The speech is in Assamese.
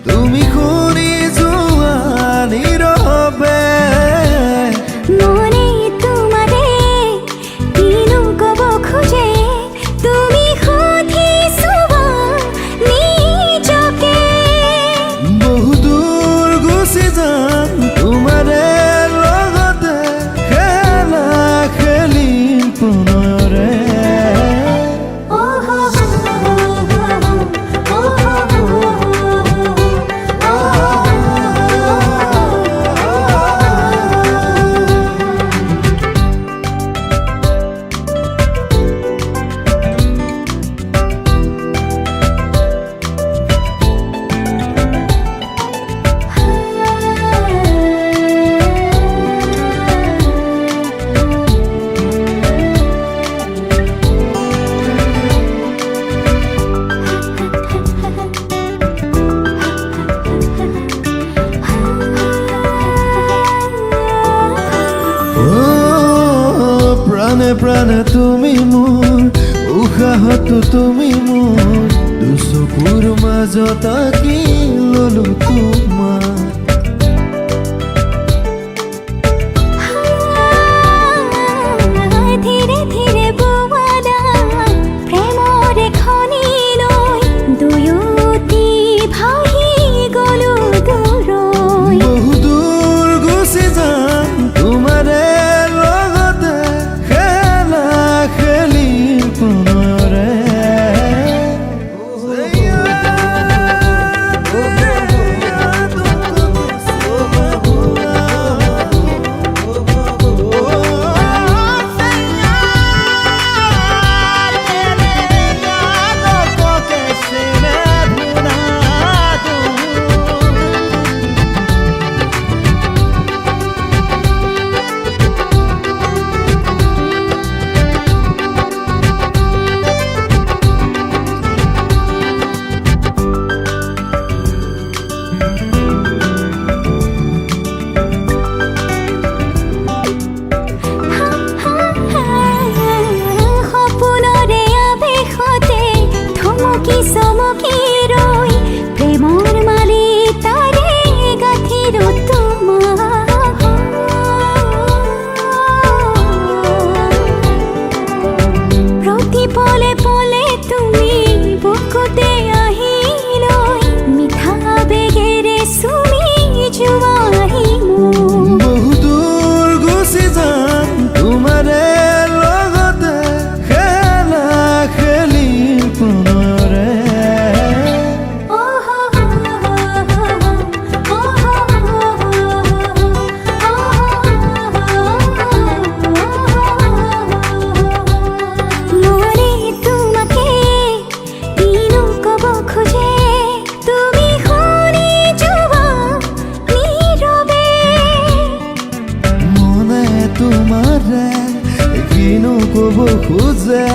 তুমি শুনি যোৱা নীৰৱে মনে তোমাৰে কিনো ক'ব খোজে তুমি সুধিছোৱা নিজকে বহু দূৰ গুচি যাম তোমাৰে লগতে খেলা খেলিম প্ৰণয়ৰে প্ৰাণে প্ৰাণে তুমি মোৰ উশাহতো তুমি মোৰ দুচকুৰ মাজত আঁকি ললো তোমাক ধীৰে ধীৰে বোৱালা প্ৰেমৰে খনি লৈ দুয়োটি ভাহি গলো দূৰৈ বহু দূৰ গুচি যাম তোমাৰে লগতে খেলা খেলিম প্ৰণয়ৰে সপোনৰে আৱেশতে থমকি চমকি ৰৈ প্ৰেমৰ মালি তাৰে গাঁঠিৰো তোমাক প্ৰতি পলে পলে তুমি বুকুতে আহি লৈ মিঠা বেগেৰে চুমি যোৱাহি মোক বহু দূৰ গুচি যাম তোমাৰে লগতে খেলা খেলিম প্ৰণয়ৰে মনে তোমাকে কিনো ক'ব খোজে তুমি শুনি যোৱা নীৰৱে মনে তোমাৰে কিনো ক'ব খোজে